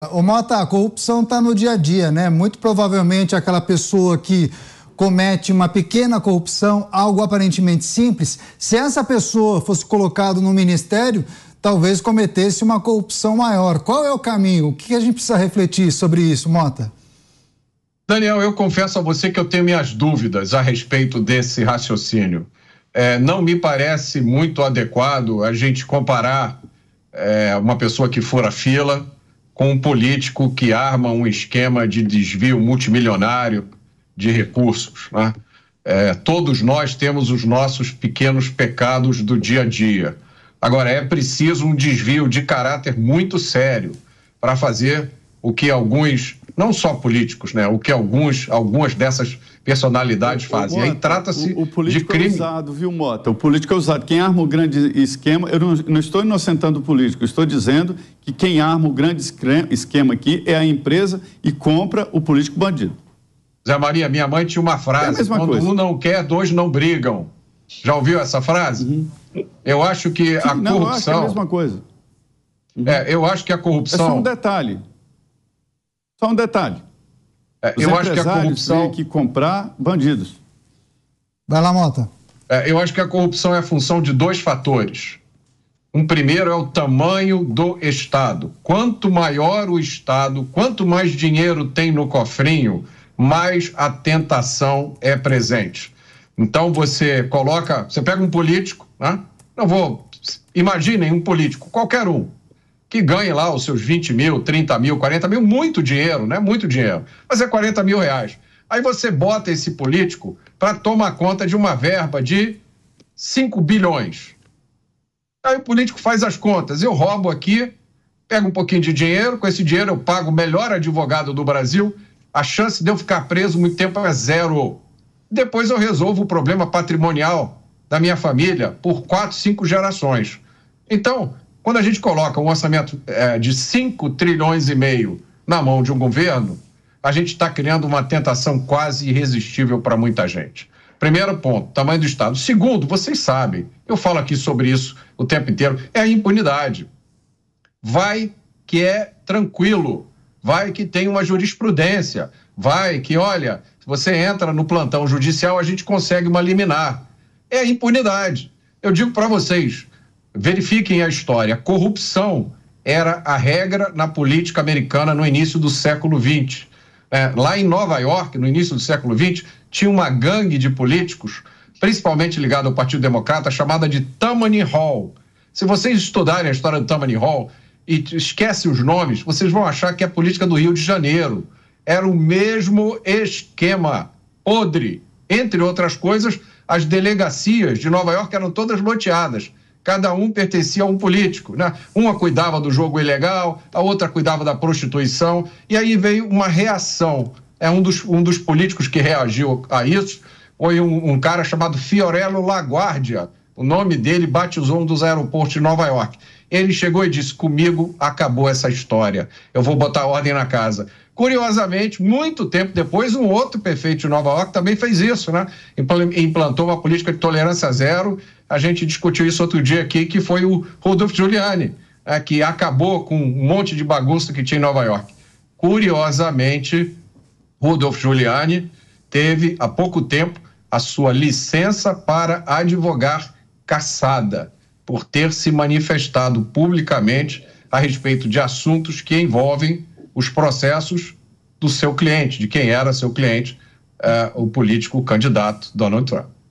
Ô Mota, a corrupção está no dia a dia, né? Muito provavelmente aquela pessoa que comete uma pequena corrupção, algo aparentemente simples, se essa pessoa fosse colocada no ministério, talvez cometesse uma corrupção maior. Qual é o caminho? O que a gente precisa refletir sobre isso, Mota? Daniel, eu confesso a você que eu tenho minhas dúvidas a respeito desse raciocínio. Não me parece muito adequado a gente comparar uma pessoa que fura fila com um político que arma um esquema de desvio multimilionário de recursos, né? Todos nós temos os nossos pequenos pecados do dia a dia. Agora, é preciso um desvio de caráter muito sério para fazer o que alguns, não só políticos, né? O que algumas dessas personalidades fazem. Mota, aí trata-se de crime. O político é usado, viu, Mota? O político é usado. Quem arma o grande esquema, eu não estou inocentando o político, eu estou dizendo que quem arma o grande esquema aqui é a empresa e compra o político bandido. Zé Maria, minha mãe tinha uma frase, quando um não quer, dois não brigam. Já ouviu essa frase? Uhum. Eu acho que a corrupção... Não, eu acho que é a mesma coisa. Uhum. Eu acho que a corrupção... É só um detalhe. Só um detalhe. Eu acho que a corrupção... têm que comprar bandidos. Vai lá, Mota. Eu acho que a corrupção é a função de dois fatores. Um primeiro é o tamanho do Estado. Quanto maior o Estado, quanto mais dinheiro tem no cofrinho, mais a tentação é presente. Então você pega um político, né? Imaginem um político, qualquer um, que ganhe lá os seus 20 mil, 30 mil, 40 mil, muito dinheiro, né? Muito dinheiro, mas é 40 mil reais. Aí você bota esse político para tomar conta de uma verba de 5 bilhões. Aí o político faz as contas, eu roubo aqui, pego um pouquinho de dinheiro, com esse dinheiro eu pago o melhor advogado do Brasil, a chance de eu ficar preso muito tempo é zero. Depois eu resolvo o problema patrimonial da minha família por 4, 5 gerações. Então, quando a gente coloca um orçamento de 5 trilhões e meio na mão de um governo, a gente está criando uma tentação quase irresistível para muita gente. Primeiro ponto, tamanho do Estado. Segundo, vocês sabem, eu falo aqui sobre isso o tempo inteiro, é a impunidade. Vai que é tranquilo, vai que tem uma jurisprudência, vai que, olha, se você entra no plantão judicial, a gente consegue uma liminar. É a impunidade. Eu digo para vocês, verifiquem a história, a corrupção era a regra na política americana no início do século XX. Lá em Nova York, no início do século XX, tinha uma gangue de políticos, principalmente ligada ao Partido Democrata, chamada de Tammany Hall. Se vocês estudarem a história do Tammany Hall e esquecem os nomes, vocês vão achar que é a política do Rio de Janeiro. Era o mesmo esquema, podre. Entre outras coisas, as delegacias de Nova York eram todas loteadas. Cada um pertencia a um político, né? Uma cuidava do jogo ilegal, a outra cuidava da prostituição, e aí veio uma reação. Um dos políticos que reagiu a isso foi um cara chamado Fiorello LaGuardia. O nome dele batizou um dos aeroportos de Nova York. Ele chegou e disse, comigo acabou essa história, eu vou botar ordem na casa. Curiosamente, muito tempo depois, um outro prefeito de Nova York também fez isso, né? Implantou uma política de tolerância zero. A gente discutiu isso outro dia aqui, que foi o Rudolph Giuliani, que acabou com um monte de bagunça que tinha em Nova York. Curiosamente, Rudolph Giuliani teve, há pouco tempo, a sua licença para advogar cassada, por ter se manifestado publicamente a respeito de assuntos que envolvem os processos do seu cliente, de quem era seu cliente, o político candidato Donald Trump.